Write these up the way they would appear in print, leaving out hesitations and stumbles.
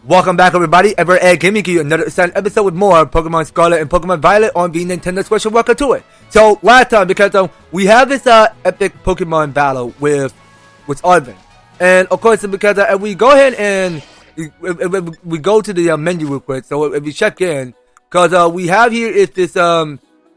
Welcome back, everybody. Ever Ed giving you another exciting episode with more Pokemon Scarlet and Pokemon Violet on the Nintendo Switch. Welcome to it. So last time, because we have this epic Pokemon battle with Arvin, and of course because if we go ahead and we go to the menu real quick. So if we check in, because we have here is this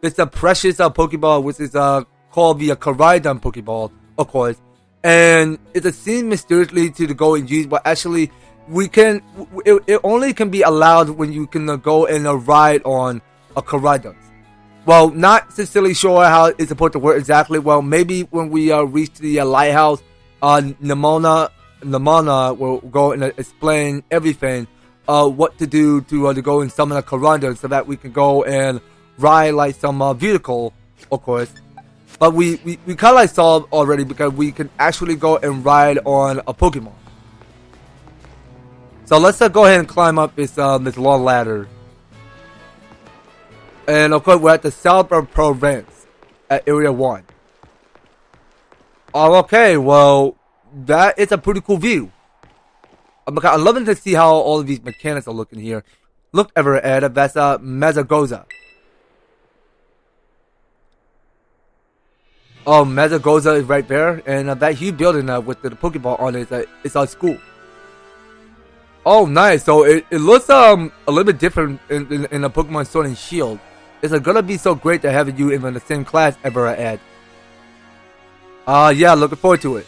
it's a precious Pokeball, which is called the Koraidon Pokeball, of course, and it's seen mysteriously to go and use, but actually. It only can be allowed when you can go and ride on a Koraidon. Well, not sincerely sure how it's supposed to work exactly. Well, maybe when we reach the lighthouse, Nemona will go and explain everything, what to do to go and summon a Koraidon so that we can go and ride like some vehicle, of course. But we kind of like saw already because we can actually go and ride on a Pokemon. So let's go ahead and climb up this long ladder. And of course we're at the south of Provence at Area 1. Oh, okay, well that is a pretty cool view. I'm loving to see how all of these mechanics are looking here. Look ever at that's Mesagoza. Oh, Mesagoza is right there, and that huge building with the Pokeball on it is our school. Oh, nice. So it looks a little bit different in a Pokemon Sword and Shield. It's gonna be so great to have you in the same class ever at. Yeah, looking forward to it.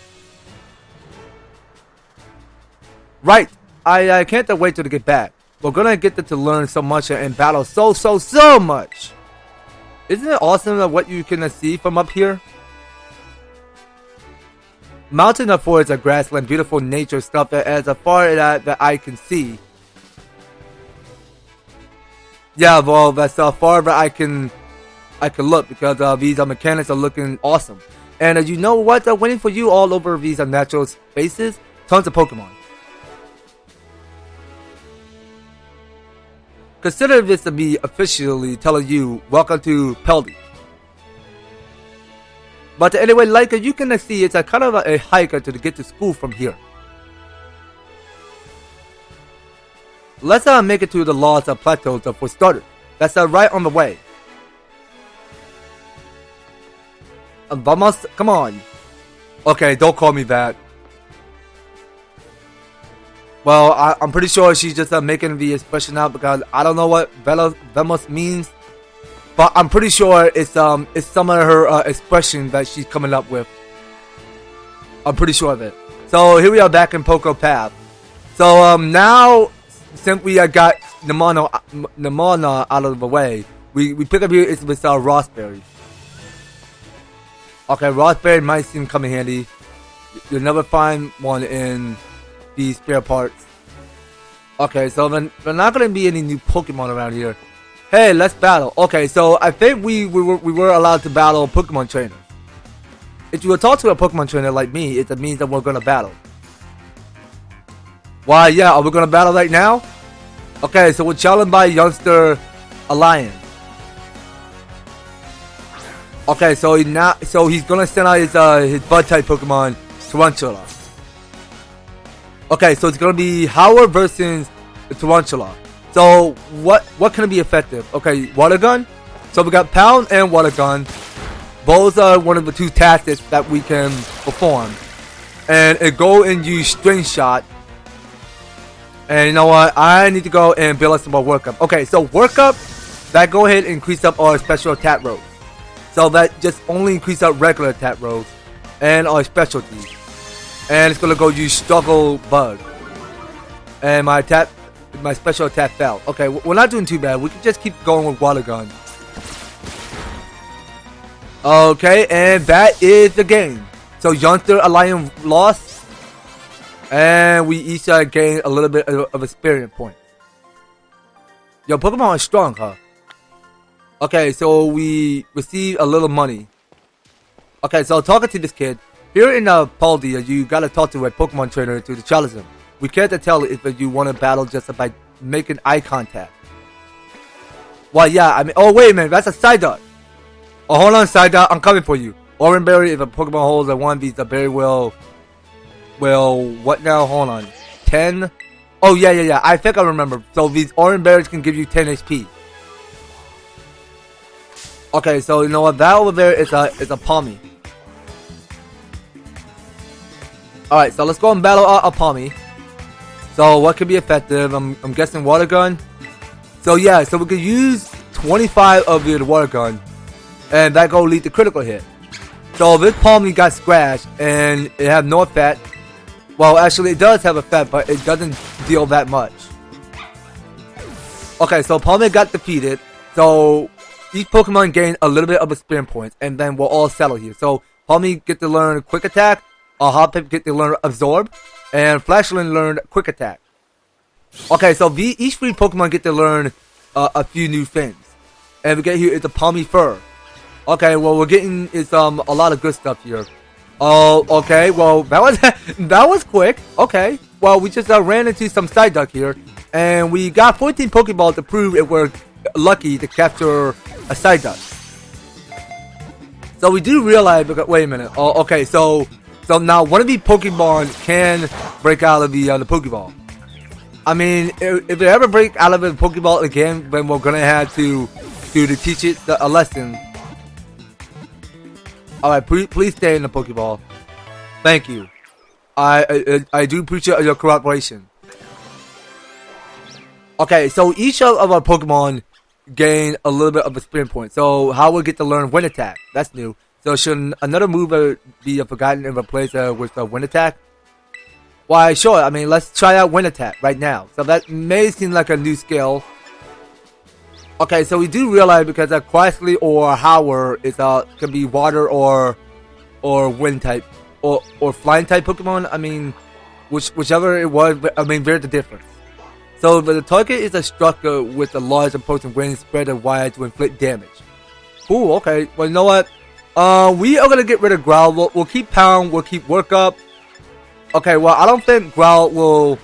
Right. I can't wait till to get back. We're gonna get to learn so much and battle so much. Isn't it awesome what you can see from up here? Mountain of forest, a grassland, beautiful nature stuff as far as that I can see. Yeah, well, that's far as I can look because these mechanics are looking awesome. And you know what? Waiting for you all over these natural spaces, tons of Pokemon. Consider this to be officially telling you, welcome to Peldy. But anyway, like you can see, it's a kind of a hike to get to school from here. Let's make it to the Los Platos for starters. That's right on the way. Vamos, come on. Okay, don't call me that. Well, I'm pretty sure she's just making the expression out because I don't know what Vamos means. But I'm pretty sure it's some of her expression that she's coming up with. I'm pretty sure of it. So here we are back in Poco Path. So now since we got Nemona out of the way, we pick up here is with Rossberry. Okay, Rossberry might seem come in handy. You'll never find one in these spare parts. Okay, so then there's not gonna be any new Pokemon around here. Hey, let's battle. Okay, so I think we were allowed to battle Pokemon trainers. If you will talk to a Pokemon trainer like me, it means that we're gonna battle. Why, yeah, are we gonna battle right now? Okay, so we're challenged by Youngster Alliance. Okay, so he's gonna send out his bug type Pokemon, Tarantula. Okay, so it's gonna be Howard versus the Tarantula. So what can be effective? Okay, water gun. So we got pound and water gun. Both are one of the two tactics that we can perform. And it go and use string shot. And you know what? I need to go and build up some more workup. Okay, so workup, that go ahead and increase up our special attack rolls. So that just only increase up regular attack rolls and our specialties. And it's gonna go use struggle bug. And my special attack fell. Okay, we're not doing too bad. We can just keep going with water gun. Okay, and that is the game. So Youngster Alliance lost, and we each gained a little bit of experience points. Yo, Pokemon is strong, huh? Okay, so we received a little money. Okay, so talking to this kid here in Paldia, you gotta talk to a Pokemon trainer to challenge him. We can't tell if you want to battle just by making eye contact. Well, yeah, I mean, oh wait a minute, that's a Psyduck. Oh, hold on, Psyduck, I'm coming for you. Orange Berry, if a Pokemon holds a one of these, the berry will, what now? Hold on, 10. Oh, yeah. I think I remember. So these orange berries can give you 10 HP. Okay, so you know what? That over there is a Palmy. Alright, so let's go and battle a Palmy. So what could be effective? I'm guessing water gun. So yeah, so we could use 25 of the water gun. And that go lead to critical hit. So this Palmy got scratched and it had no effect. Well, actually it does have effect, but it doesn't deal that much. Okay, so Palmy got defeated. So each Pokemon gain a little bit of experience points, and then we'll all settle here. So Palmy get to learn quick attack, Hoppip get to learn absorb, and Flashling learn quick attack. Okay, so each three Pokemon get to learn a few new things, and we get here is the Palmy Fur. Okay, well we're getting is a lot of good stuff here. Oh, okay. Well, that was quick. Okay. Well, we just ran into some Psyduck here, and we got 14 Pokeballs to prove if we're lucky to capture a Psyduck. So we do realize. Wait a minute. Oh, okay. So now one of these Pokemon can break out of the Pokeball. I mean, if they ever break out of the Pokeball again, then we're gonna have to teach it a lesson. Alright, please stay in the Pokeball. Thank you. I do appreciate your cooperation. Okay, so each of our Pokemon gain a little bit of experience points. So how we get to learn Wind Attack. That's new. So should another move be forgotten and replaced with Wind Attack? Why, sure. I mean, let's try out Wind Attack right now. So that may seem like a new skill. Okay, so we do realize because Quaxly or Howard is can be water or wind type or flying type Pokemon. I mean, whichever it was. I mean, there's the difference. So the target is a structure with a large opposing wing spread wide to inflict damage. Cool. Okay. Well, you know what? We are gonna get rid of Growl. We'll keep Pound. We'll keep Work Up. Okay. Well, I don't think Growl will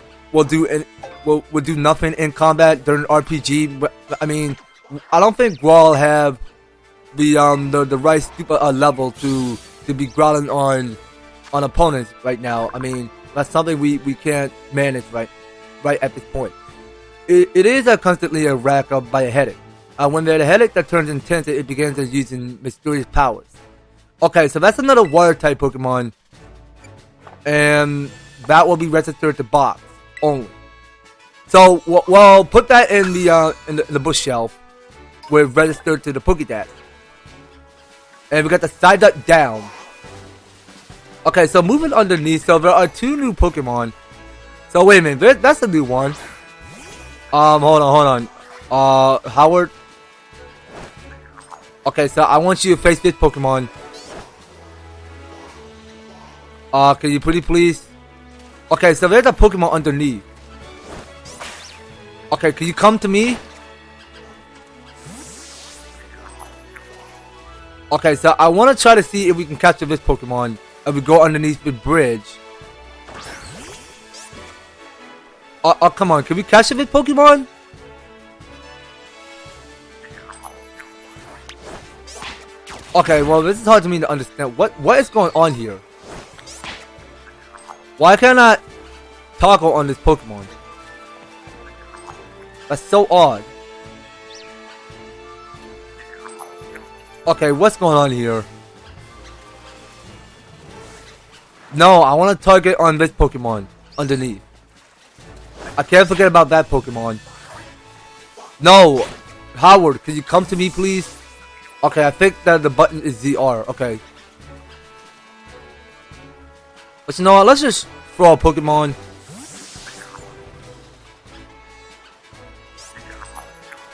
do nothing in combat during RPG. But I mean, I don't think Growl have the right stupid level to be growling on opponents right now. I mean, that's something we can't manage right at this point. It is constantly a rack up by a headache. When there's a headache that turns intense, it begins using mysterious powers. Okay, so that's another water type Pokemon, and that will be registered to box only. So, well, put that in the bush shelf, where it's registered to the Pokédex. And we got the Psyduck down. Okay, so moving underneath, so there are two new Pokemon. So wait a minute, that's a new one. Hold on. Howard. Okay, so I want you to face this Pokemon. Can you pretty please? Okay, so there's a Pokemon underneath. Okay, can you come to me? Okay, so I want to try to see if we can capture this Pokemon. And we go underneath the bridge. Oh, come on. Can we capture this Pokemon? Okay, well, this is hard to me to understand. What is going on here? Why can't I toggle on this Pokemon? That's so odd. Okay, what's going on here? No, I want to target on this Pokemon underneath. I can't forget about that Pokemon. No, Howard, can you come to me, please? Okay, I think that the button is ZR. Okay. But you know what? Let's just throw a Pokemon.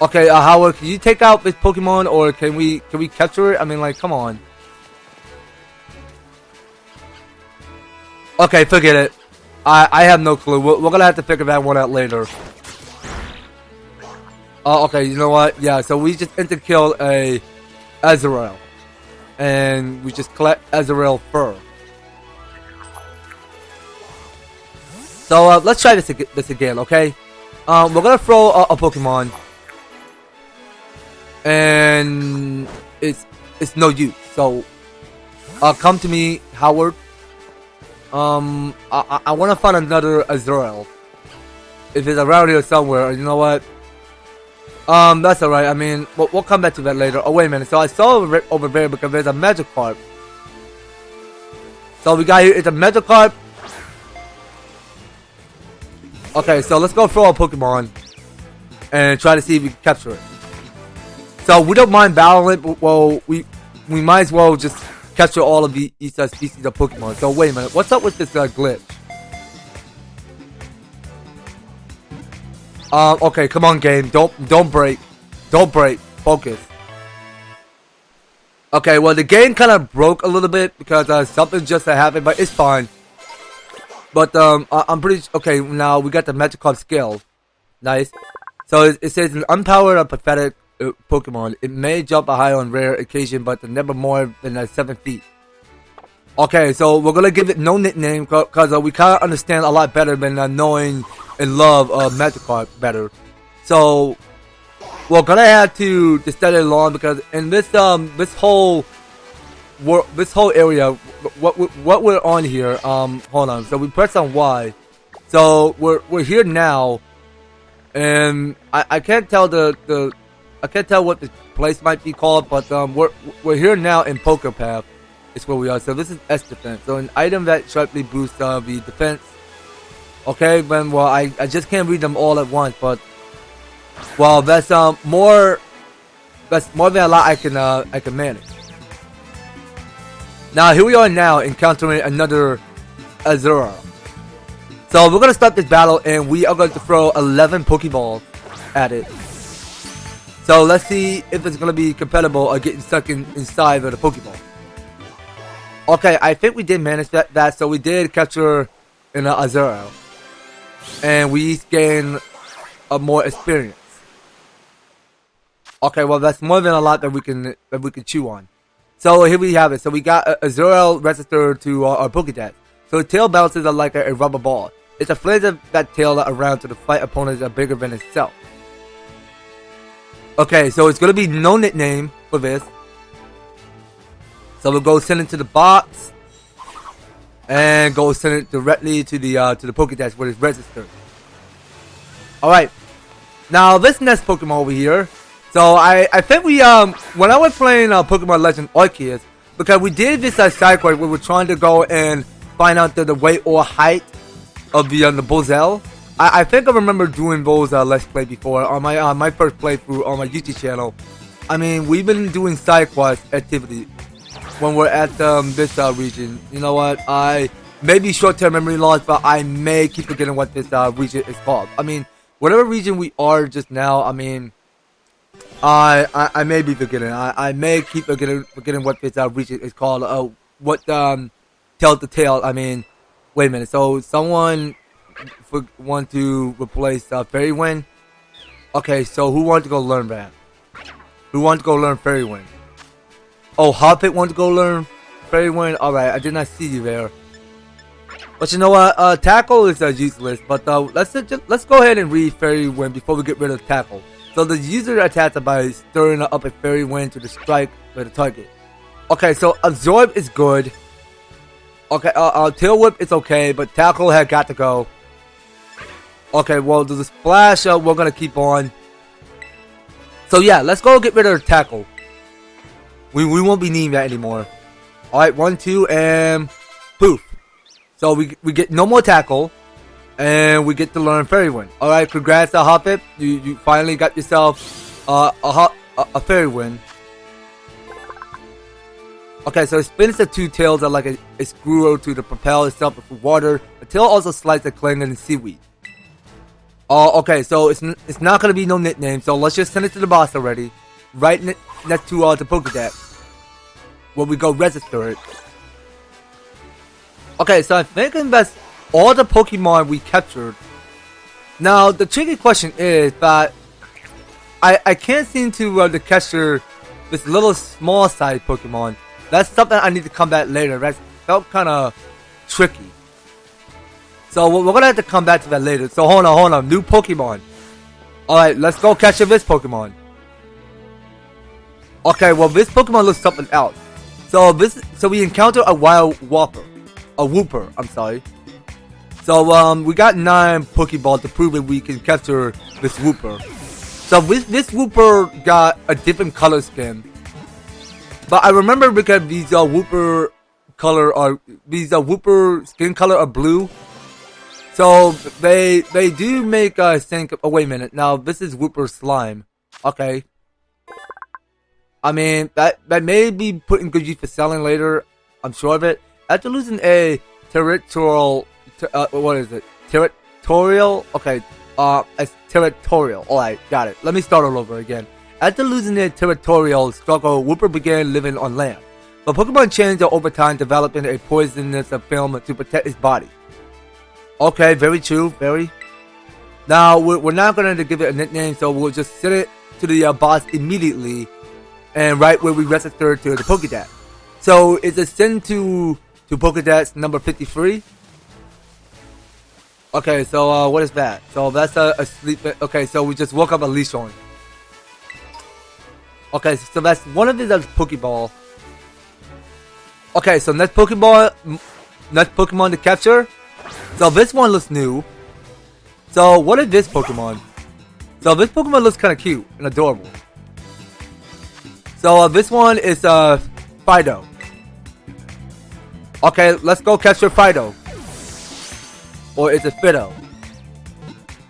Okay, Howard, can you take out this Pokemon, or can we capture it? I mean, like, come on. Okay, forget it. I have no clue. We're gonna have to figure that one out later. Okay, you know what? Yeah, so we just kill a Azrael, and we just collect Azrael fur. So let's try this again, okay? We're gonna throw a Pokemon, and it's no use. So come to me, Howard. I want to find another Azrael. if it's around here somewhere. You know what? That's alright. I mean, we'll come back to that later. Oh, wait a minute. So I saw over there because there's a Magikarp. So we got here, it's a Magikarp. Okay, so let's go throw our Pokemon and try to see if we can capture it. So we don't mind battling it, but well, we might as well just capture all of the species of Pokemon. So wait a minute, what's up with this glitch? Okay, come on, game. Don't break. Don't break. Focus. Okay, well, the game kind of broke a little bit because something just happened, but it's fine. But I'm pretty okay. Now we got the Magikarp skill. Nice. So it says an unpowered or pathetic Pokemon. It may jump a high on rare occasion, but never more than 7 feet. Okay, so we're gonna give it no nickname because we kind of understand a lot better than knowing and love Magikarp better. So we're gonna have to study along because in this whole area, what we're on here. Hold on. So we press on Y. So we're here now, and I can't tell I can't tell what the place might be called, but we're here now in Poker Path. It's where we are. So this is S defense. So an item that sharply boosts the defense. Okay, then well I just can't read them all at once, but well that's more than a lot I can manage. Now here we are now encountering another Azura. So we're gonna start this battle and we are going to throw 11 Pokeballs at it. So let's see if it's gonna be compatible or getting stuck inside of the Pokeball. Okay, I think we did manage that. So we did capture an Azura, and we gained more experience. Okay, well that's more than a lot that we can chew on. So here we have it. So we got Azura registered to our Pokédex. So the tail bounces are like a rubber ball. It inflates that tail around to the fight opponents that are bigger than itself. Okay, so it's gonna be no nickname for this. So we'll go send it to the box and go send it directly to the Pokédex where it's registered. All right. Now this next Pokemon over here. So I think we when I was playing Pokemon Legend Arceus, because we did this side quest where we're trying to go and find out the weight or height of the Buzzell. I think I remember doing those let's play before on my first playthrough on my YouTube channel. I mean, we've been doing side quest activity when we're at this region. You know what? I may be short-term memory loss, but I may keep forgetting what this region is called. I mean, whatever region we are just now, I mean, I may be forgetting. I may keep forgetting what this region is called. What tells the tale. I mean, wait a minute. So someone want to replace Fairy Wind. Okay, so who wants to go learn that? Who wants to go learn Fairy Wind? Oh, Hoppit wants to go learn Fairy Wind. All right, I did not see you there. But you know what? Tackle is useless. But let's go ahead and read Fairy Wind before we get rid of Tackle. So the user attacks by stirring up a Fairy Wind to the strike with the target. Okay, so Absorb is good. Okay, Tail Whip is okay, but Tackle had got to go. Okay, well, the Splash we're gonna keep on. So yeah, let's go get rid of Tackle. We won't be needing that anymore. Alright, 1, 2, and poof. So we get no more Tackle. And we get to learn Fairy Wind. Alright, congrats to Hoppip. You finally got yourself a Fairy Wind. Okay, so it spins the two tails are like a screw to the propel itself with water. The tail also slides the cling and seaweed. Okay, so it's not gonna be no nickname. So let's just send it to the boss already. Right next to the Pokédex, where we go register it. Okay, so I think that's all the Pokemon we captured. Now the tricky question is that I can't seem to capture this little small size Pokemon. That's something I need to come back later. That felt kind of tricky. So we're gonna have to come back to that later. So hold on. New Pokemon. Alright, let's go capture this Pokemon. Okay, well this Pokemon looks something else. So we encounter a wild Whooper. I'm sorry. So we got 9 Pokeballs to prove that we can capture this Wooper. So this Wooper got a different color skin. But I remember because these Wooper skin color are blue. So they do make think. Oh wait a minute. Now this is Wooper slime. Okay. I mean that may be put in good use for selling later. I'm sure of it. After losing a territorial, what is it? Territorial. Okay. It's territorial. Alright, got it. Let me start all over again. After losing their territorial struggle, Wooper began living on land. But Pokemon changed over time, developing a poisonous film to protect his body. Okay, very true, very. Now, we're not going to give it a nickname, so we'll just send it to the boss immediately, and right where we register to the Pokédex. So, it's a send to Pokédex number 53. Okay, so what is that? So that's a sleep. Okay, so we just woke up a leash on. Okay, so that's one of these as Pokeball. Okay, so next Pokemon to capture. So this one looks new. So what is this Pokemon? So this Pokemon looks kind of cute and adorable. So this one is Fido. Okay, let's go capture Fido. Or is it Fido?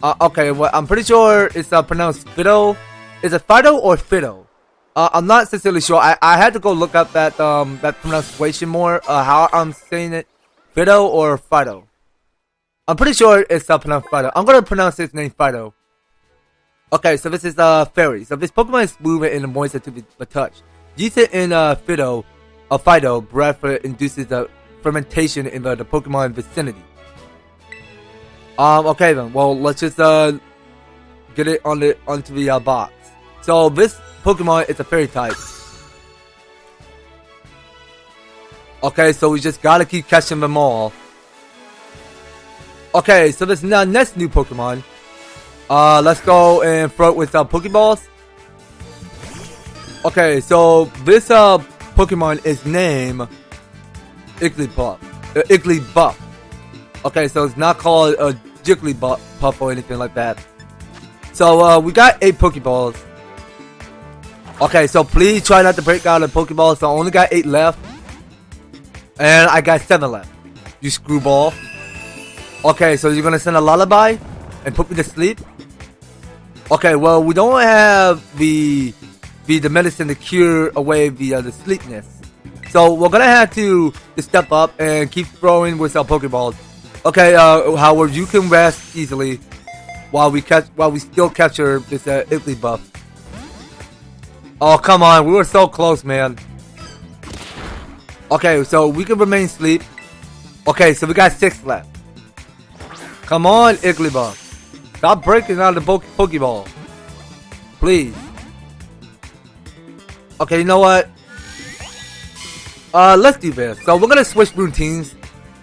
Okay, well, I'm pretty sure it's pronounced Fido. Is it Fido or Fido? I'm not sincerely sure. I had to go look up that pronunciation more. How I'm saying it, Fido or Fido. I'm pretty sure it's pronounced Fido. I'm gonna pronounce his name Fido. Okay, so this is Fairy. So this Pokemon is smooth and moist to the touch. Use it in Fido breath induces the fermentation in the Pokemon vicinity. Okay then. Well, let's just get it onto the box. So this Pokemon is a Fairy type. Okay, so we just gotta keep catching them all. Okay, so this next new Pokemon. Let's go and throw it with Pokeballs. Okay, so this Pokemon is named Igglybuff. Okay, so it's not called a Jigglypuff or anything like that. So we got 8 Pokeballs. Okay, so please try not to break out a Pokeball. So I only got 8 left. And I got 7 left. You screwball. Okay, so you're gonna send a lullaby and put me to sleep? Okay, well, we don't have the medicine to cure away the sleepiness. So we're gonna have to step up and keep throwing with our Pokeballs. Okay, Howard, you can rest easily while we still capture this Igglybuff. Oh, come on, we were so close, man. Okay, so we can remain asleep. Okay, so we got 6 left. Come on, Igglybuff. Stop breaking out of the Pokeball. Please. Okay, you know what? Let's do this. So we're gonna switch routines.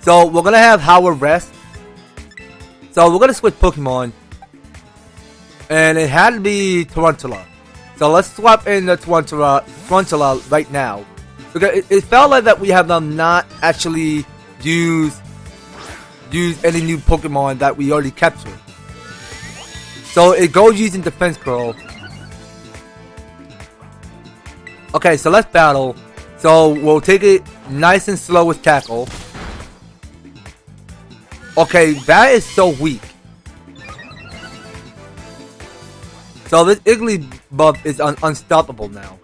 So we're gonna have Howard rest. So we're gonna switch Pokemon. And it had to be Tarantula. So let's swap in the Tarantula right now. Because it felt like that we have not actually used any new Pokemon that we already captured. So it goes using Defense Curl. Okay, so let's battle. So we'll take it nice and slow with Tackle. Okay, that is so weak. So this Igglybuff is unstoppable now.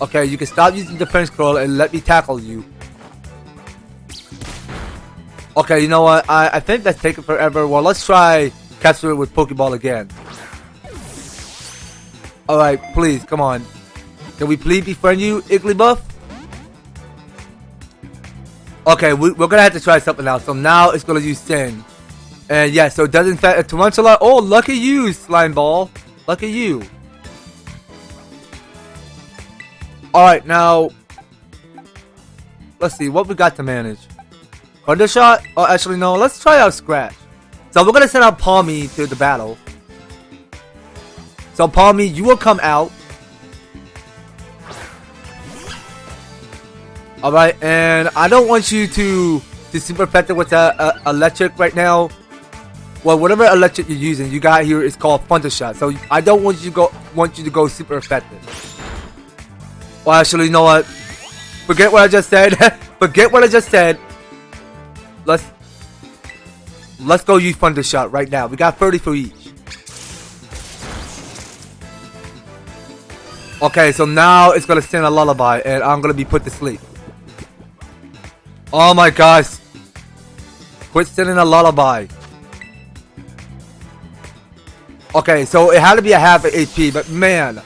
Okay, you can stop using Defense Curl and let me tackle you. Okay, you know what? I think that's taking forever. Well, let's try capture it with Pokeball again. Alright, please, come on. Can we please befriend you, Igglybuff? Okay, we're gonna have to try something else. So now it's gonna use Sin. And yeah, so it does in fact a Tarantula. Oh, lucky you, Slime Ball. Lucky you. Alright, now let's see what we got to manage. Thunder Shot? Oh, actually no, let's try out Scratch. So we're gonna send out Palmy to the battle. So Palmy, you will come out. Alright, and I don't want you to to super effective with electric right now. Well, whatever electric you're using, you got here is called Thunder Shot. So I don't want you to go super effective. Well, actually, you know what? Forget what I just said. Forget what I just said. Let's go use Thunder Shot right now. We got 30 for each. Okay, so now it's gonna sing a lullaby, and I'm gonna be put to sleep. Oh my gosh! Quit singing a lullaby. Okay, so it had to be a half of HP, but man,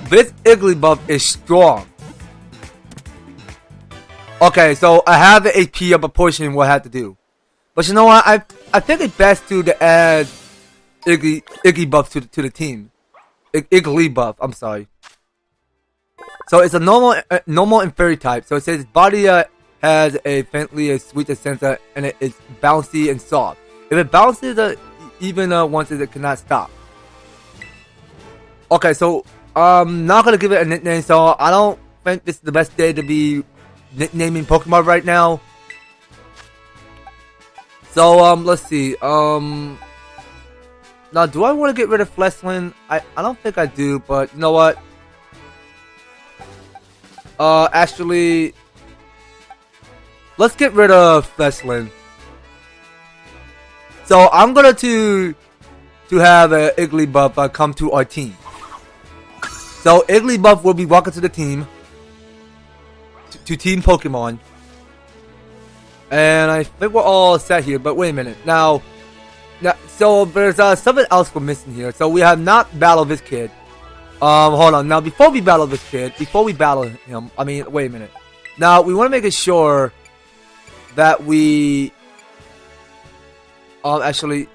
this Igglybuff is strong. Okay, so a half of HP of a portion will have to do. But you know what? I think it's best to add Igglybuff to the team. Igglybuff, I'm sorry. So it's a normal and fairy type. So it says body has a faintly sweet sensor, and it's bouncy and soft. If it bounces even once, it cannot stop. Okay, so I'm not gonna give it a nickname. So I don't think this is the best day to be nicknaming Pokemon right now. So let's see. Now, do I want to get rid of Fleslin? I don't think I do, but you know what? Actually, let's get rid of Fleslin. So I'm gonna to have Igglybuff come to our team. So Igglybuff will be walking to the team, to Team Pokemon, and I think we're all set here. But wait a minute, now so there's something else we're missing here. So we have not battled this kid. Hold on. Now before we battle this kid, wait a minute. Now we want to make sure that we actually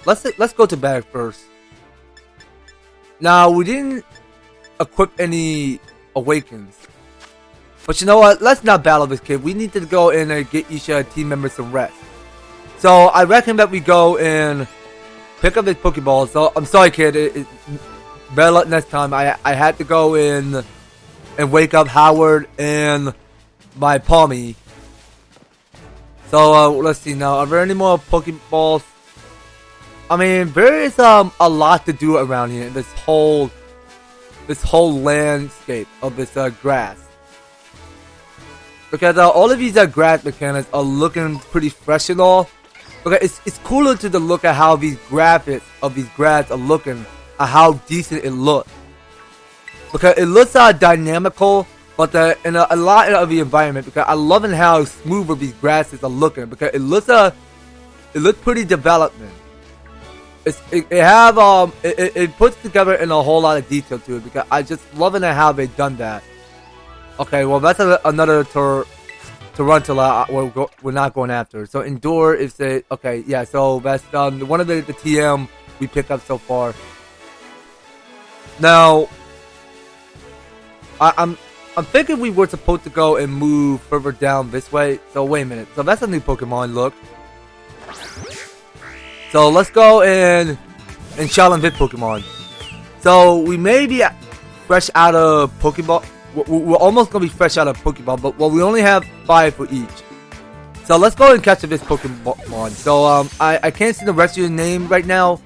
let's go to bag first. Now we didn't equip any awakens, but you know what? Let's not battle this kid. We need to go in and get each team member some rest. So I reckon that we go and pick up this Pokeball. So I'm sorry, kid. Better luck next time. I had to go in and wake up Howard and my Palmy. So let's see now. Are there any more Pokeballs? I mean, there is a lot to do around here in this whole landscape of this grass. Because all of these grass mechanics are looking pretty fresh and all. Okay, it's cooler to look at how these graphics of these grass are looking, and how decent it looks. Because it looks dynamical, but in a lot of the environment. Because I love how smooth these grasses are looking. Because it looks pretty development. It puts together in a whole lot of detail to it. Because I just loving how they've done that. Okay, well that's another Tarantula we're not going after. So Endure is okay, yeah, so that's one of the TM we picked up so far. Now I'm thinking we were supposed to go and move further down this way. So wait a minute. So that's a new Pokemon, look. So let's go and challenge this Pokemon. So we may be fresh out of Pokeball. We're almost going to be fresh out of Pokeball, but we only have 5 for each. So let's go and catch this Pokemon. So I can't see the rest of your name right now.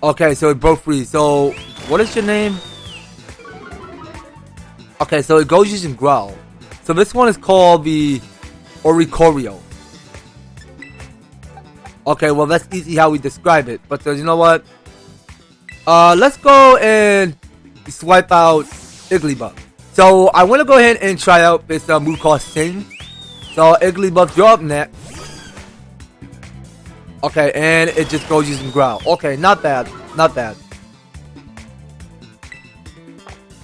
Okay, so it broke free. So what is your name? Okay, so it goes using Growl. So this one is called the Oricorio. Okay, well that's easy how we describe it. But you know what? Let's go and swipe out Igglybuff. So I want to go ahead and try out this move called Sing. So Igglybuff, you're up next. Okay, and it just goes using Growl. Okay, not bad, not bad.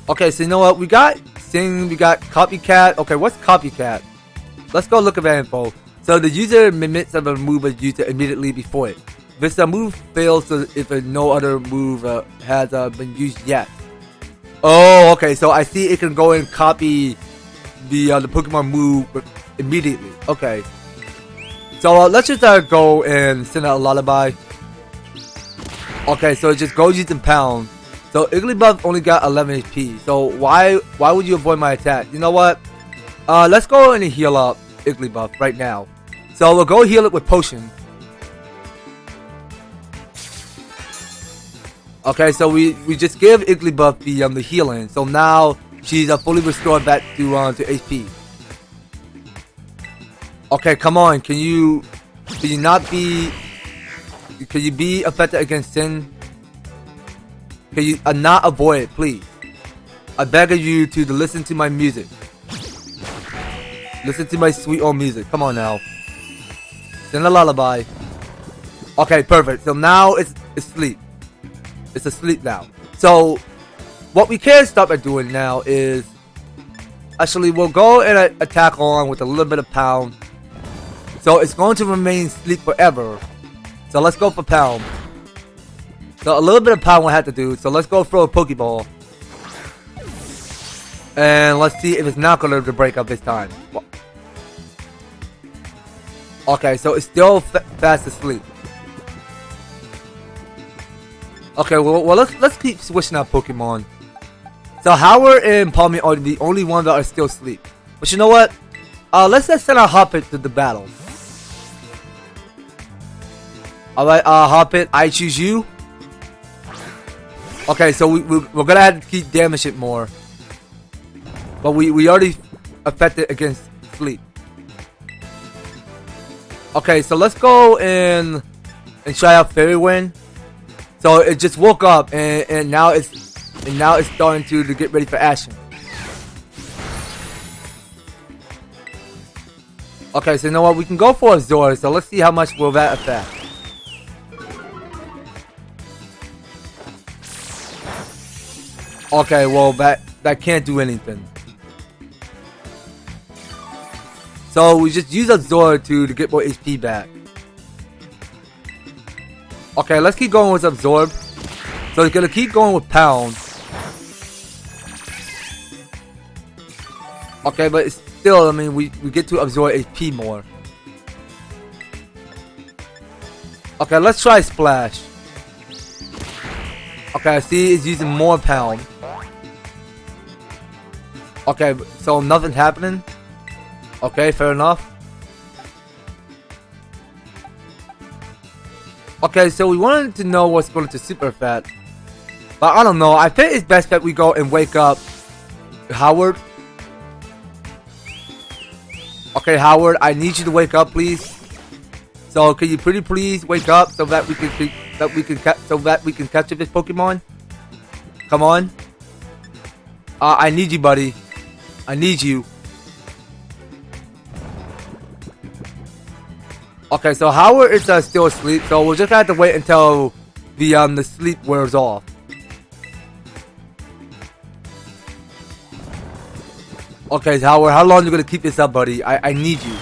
Okay, so you know what? We got Sing, we got Copycat. Okay, what's Copycat? Let's go look at that info. So the user mimics of a move is used immediately before it. This move fails if no other move has been used yet. Oh, okay. So I see it can go and copy the Pokemon move immediately. Okay. So let's just go and send out a lullaby. Okay, so it just goes using Pound. So Igglybuff only got 11 HP. So why would you avoid my attack? You know what? Let's go and heal up. Igglybuff right now. So we'll go heal it with potion. Okay, so we just give Igglybuff the healing. So now she's fully restored back to HP. Okay, come on. Can you not be? Can you be affected against sin? Can you not avoid it, please? I beg of you to listen to my music. Listen to my sweet old music. Come on now. Sing a lullaby. Okay, perfect. So now it's sleep. It's asleep now. So what we can start by doing now is actually we'll go and attack on with a little bit of pound. So it's going to remain asleep forever. So let's go for pound. So a little bit of pound we'll have to do. So let's go throw a Pokeball. And let's see if it's not going to break up this time. Okay, so it's still fast asleep. Okay, well let's keep switching out Pokemon. So Howard and Palmy are the only ones that are still asleep. But you know what? Let's just send our Hoppit to the battle. Alright, Hoppit, I choose you. Okay, so we're gonna have to keep damage it more. But we already affected against sleep. Okay, so let's go and try out Fairy Wind. So it just woke up and now it's starting to get ready for action. Okay, so you know what? We can go for a Zord. So let's see how much will that affect. Okay, well that can't do anything. So we just use a Zord to get more HP back. Okay, let's keep going with Absorb. So it's gonna keep going with Pound. Okay, but it's still, I mean, we get to absorb HP more. Okay, let's try Splash. Okay, I see it's using more Pound. Okay, so nothing happening. Okay, fair enough. Okay, so we wanted to know what's going to Super Fat. But I don't know. I think it's best that we go and wake up Howard. Okay, Howard, I need you to wake up, please. So, can you pretty please wake up so that we can capture this Pokemon? Come on. I need you, buddy. I need you. Okay, so Howard is still asleep, so we'll just have to wait until the sleep wears off. Okay, Howard, how long are you gonna keep this up, buddy? I need you.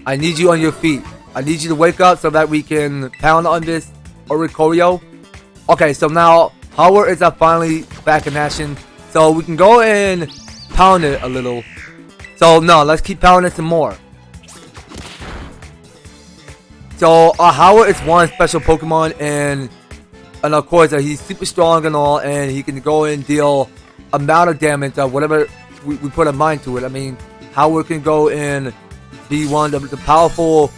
I need you on your feet. I need you to wake up so that we can pound on this Oricorio. Okay, so now Howard is finally back in action, so we can go and pound it a little. So no, let's keep pounding it some more. So Howard is one special Pokemon, and of course he's super strong and all, and he can go and deal amount of damage whatever we put a mind to it. I mean, Howard can go and be one of the powerful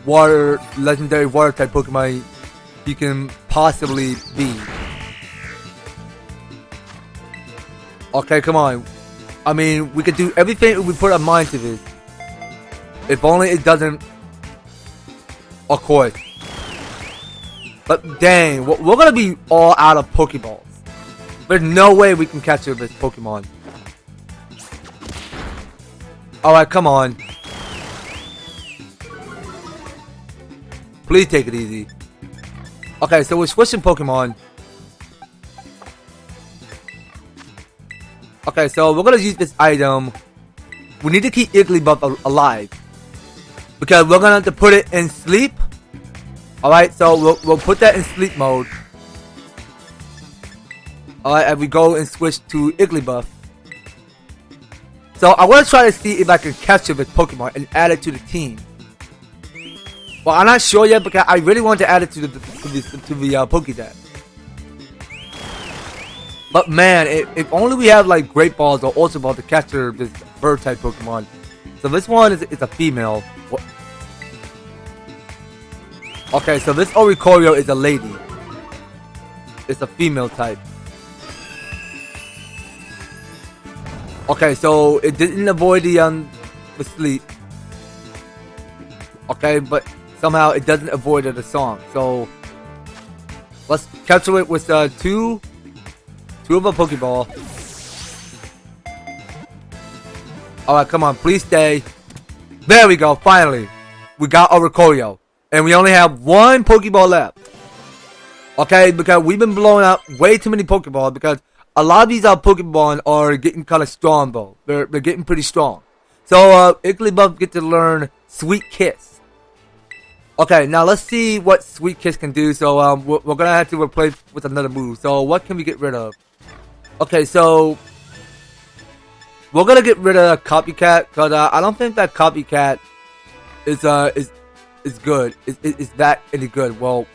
legendary water type Pokemon he can possibly be. Okay, come on. I mean, we could do everything we put our mind to this. If only it doesn't. Of course. But dang, we're gonna be all out of Pokeballs. There's no way we can capture this Pokemon. Alright, come on. Please take it easy. Okay, so we're switching Pokemon. Okay, so we're gonna use this item. We need to keep Igglybuff alive, because we're gonna have to put it in sleep. Alright, so we'll put that in sleep mode. Alright, and we go and switch to Igglybuff. So I want to try to see if I can capture this Pokemon and add it to the team. Well, I'm not sure yet because I really want to add it to the Pokédex. But man, if only we have like Great Balls or Ultra Balls to capture this bird type Pokemon. So this one is a female. What? Okay, so this Oricorio is a lady. It's a female type. Okay, so it didn't avoid the sleep. Okay, but somehow it doesn't avoid the song. So let's capture it with two of a Pokeball. Alright, come on, please stay. There we go, finally. We got Oricorio. And we only have one Pokeball left. Okay, because we've been blowing up way too many Pokeballs because a lot of these Pokemon are getting kind of strong though. They're getting pretty strong. So Igglybuff get to learn Sweet Kiss. Okay, now let's see what Sweet Kiss can do. So we're gonna have to replace with another move. So what can we get rid of? Okay, so we're gonna get rid of Copycat because I don't think that Copycat is good. Is that any good? Well,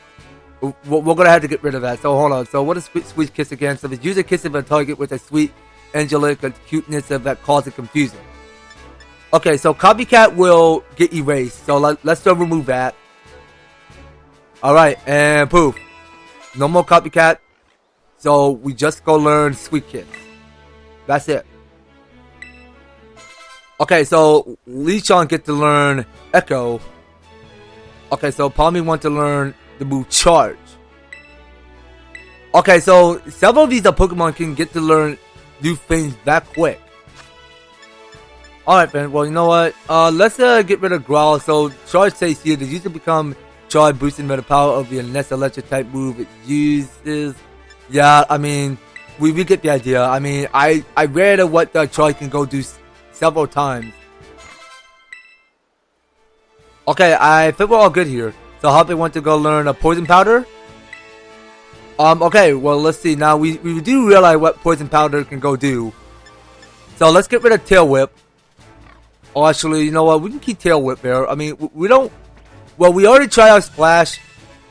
we're gonna have to get rid of that. So hold on. So what is Sweet Kiss again? So it's use a kiss of a target with a sweet, angelic cuteness of that causes confusion. Okay, so Copycat will get erased. So let's go remove that. All right, and poof, no more Copycat. So we just go learn Sweet Kiss. That's it. Okay, so Lechon get to learn Echo. Okay, so Palmy want to learn the move Charge. Okay, so several of these Pokemon can get to learn new things that quick. Alright, friend. Well, you know what? Let's get rid of Growl. So Charge says here, the user become Charge boosting by the power of the next electric type move it uses. Yeah, I mean, we get the idea. I mean, I read what the Charge can go do several times. Okay, I think we're all good here. So Hoppy want to go learn a Poison Powder. Okay, well let's see. Now we do realize what Poison Powder can go do. So let's get rid of Tail Whip. Oh, actually, you know what? We can keep Tail Whip there. I mean, we don't. Well, we already tried out Splash.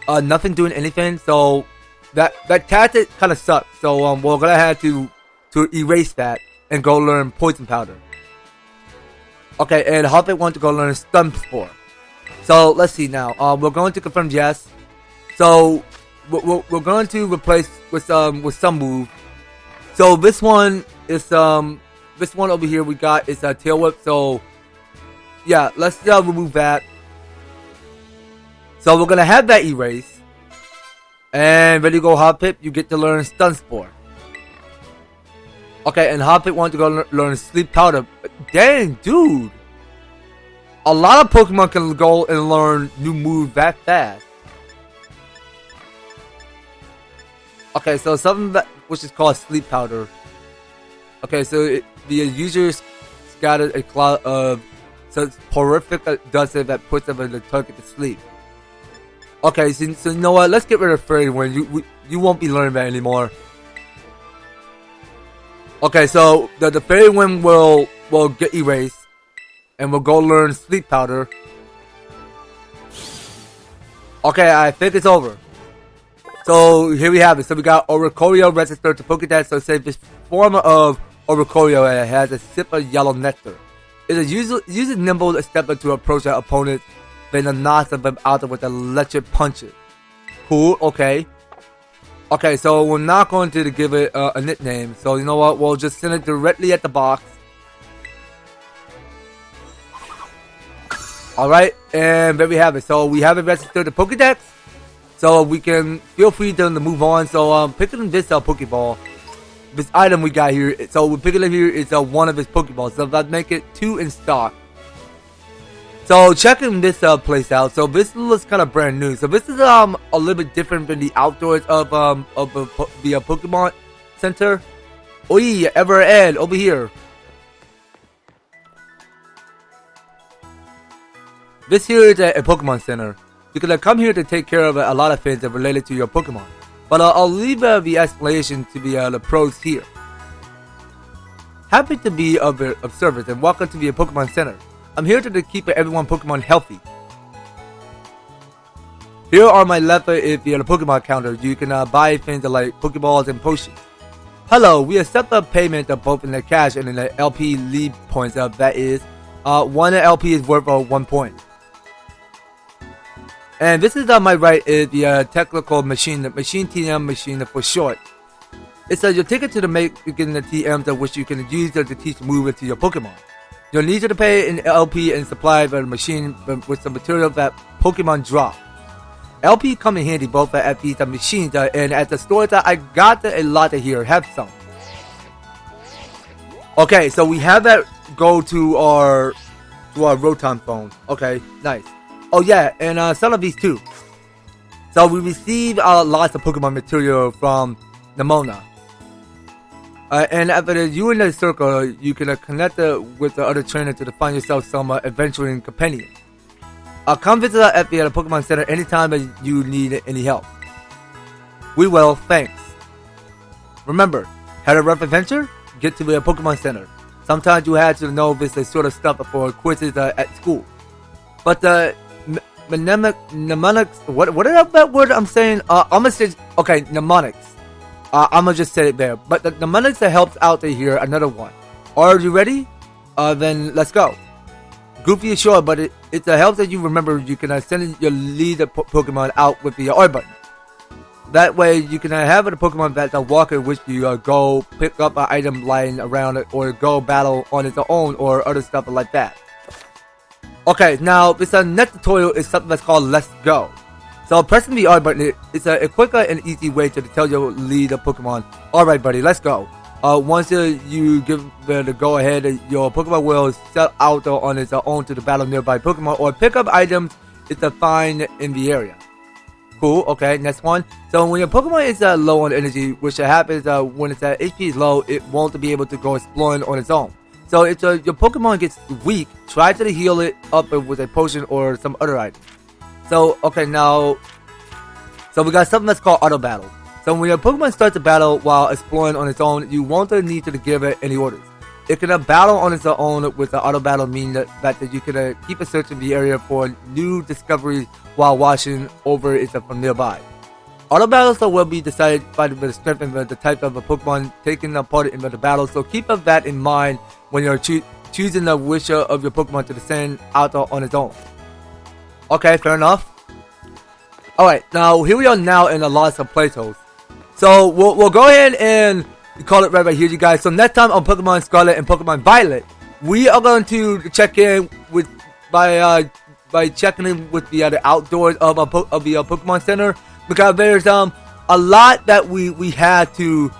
Nothing doing anything. So that tactic kind of sucks. So we're gonna have to erase that and go learn Poison Powder. Okay, and Hoppy want to go learn Stun Spore. So let's see now. We're going to confirm yes. So we're going to replace with some move. So this one is this one over here we got is a Tail Whip. So yeah, let's remove that. So we're gonna have that erase. And ready to go, Hoppip. You get to learn Stun Spore. Okay, and Hoppip want to go learn Sleep Powder. Dang, dude. A lot of Pokemon can go and learn new moves that fast. Okay, so something that which is called Sleep Powder. Okay, so the user scattered a cloud of such horrific dust that puts them in the target to sleep. Okay, so you know what? Let's get rid of Fairy Wind. You won't be learning that anymore. Okay, so the Fairy Wind will get erased. And we'll go learn Sleep Powder. Okay, I think it's over. So here we have it. So we got Oricorio registered to Pokédex. So say this form of Oricorio has a sip of yellow nectar. It is usually nimble a step to approach our opponent, then knocks them out with electric punches. Cool, okay. Okay, so we're not going to give it a nickname. So you know what? We'll just send it directly at the box. Alright, and there we have it. So we have it registered to Pokédex. So we can feel free to move on. So picking this Pokeball. This item we got here. So we're picking it here is one of his Pokeballs. So that make it 2 in stock. So checking this place out. So this looks kind of brand new. So this is a little bit different than the outdoors of the Pokemon Center. Oh yeah, Ever Ed over here. This here is a Pokemon Center. You can come here to take care of a lot of things that are related to your Pokemon. But I'll leave the explanation to the pros here. Happy to be of service and welcome to the Pokemon Center. I'm here to keep everyone Pokemon healthy. Here are my left if you're a Pokemon counter. You can buy things like Pokeballs and potions. Hello, we accept the payment of both in the cash and in the LP lead points. That is, One LP is worth 1 point. And this is on my right is the technical machine, the machine TM machine for short. It's your ticket to the making the TMs which you can use to teach movement to your Pokemon. You'll need to pay an LP and supply the machine with some material that Pokemon drop. LP come in handy both at these machines and at the store that I got a lot of here. Have some. Okay, so we have that go to our Rotom phone. Okay, nice. Oh yeah, and some of these too. So we received lots of Pokemon material from Nemona. And after you in the circle, you can connect with the other trainer to find yourself some adventuring companion. Come visit us at the Pokemon Center anytime that you need any help. We will, thanks. Remember, had a rough adventure? Get to the Pokemon Center. Sometimes you had to know this sort of stuff for quizzes at school. But mnemonics, what is that word I'm saying? I'm gonna say, okay, mnemonics. I'm gonna just say it there. But the mnemonics that helps out to here, another one. Are you ready? Then let's go. Goofy is short, but it helps that you remember you can send your lead Pokemon out with the R button. That way you can have the Pokemon that walk with you go pick up an item lying around it or go battle on its own or other stuff like that. Okay, now this next tutorial is something that's called Let's Go. So pressing the R button is a quicker and easy way to tell your lead Pokemon, alright buddy, let's go. Once you give the go ahead, your Pokemon will set out on its own to the battle nearby Pokemon or pick up items it's find in the area. Cool, okay, next one. So when your Pokemon is low on energy, which happens when its HP is low, it won't be able to go exploring on its own. So if your Pokemon gets weak, try to heal it up with a potion or some other item. So, okay, now, so we got something that's called Auto Battle. So when your Pokemon starts to battle while exploring on its own, you won't need to give it any orders. It can battle on its own with the Auto Battle, meaning that you can keep searching the area for new discoveries while watching over it from nearby. Auto battles will be decided by the strength and the type of a Pokemon taking part in the battle, so keep that in mind when you're choosing the which of your Pokemon to send out on its own. Okay, fair enough. Alright, now here we are now in the Los Platos. So we'll go ahead and call it right here, you guys. So next time on Pokemon Scarlet and Pokemon Violet, we are going to check in with by checking in with the outdoors of the Pokemon Center, because there's a lot that we had to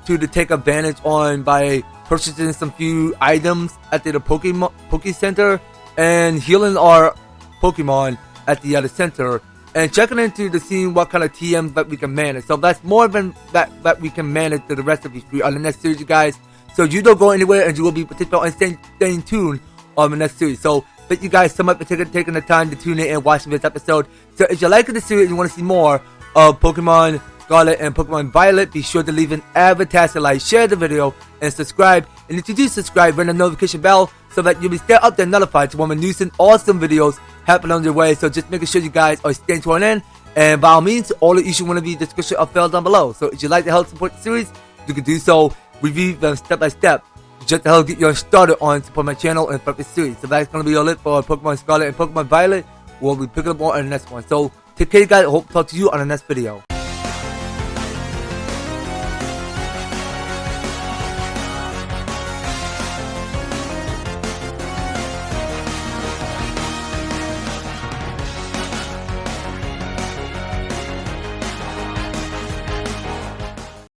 take advantage on by purchasing some few items at the Poke Center and healing our Pokemon at the other center and checking into the scene what kind of TMs that we can manage. So that's more than that we can manage to the rest of these on the next series, you guys. So you don't go anywhere and you will be participating and staying tuned on the next series. So thank you guys so much for taking the time to tune in and watching this episode. So if you're liking the series and you want to see more of Pokemon Scarlet and Pokemon Violet, be sure to leave an advertising like, share the video, and subscribe. And if you do subscribe, ring the notification bell so that you'll be stay up there notified to when my new and awesome videos happen on your way. So just making sure you guys are staying tuned in. And by all means, all the issues want to be description of files down below. So if you'd like to help support the series, you can do so. Review them step by step just to help get you started on support my channel and support the series. So that's going to be all it for Pokemon Scarlet and Pokemon Violet. We'll be picking up more on the next one. So take care, guys. I hope to talk to you on the next video.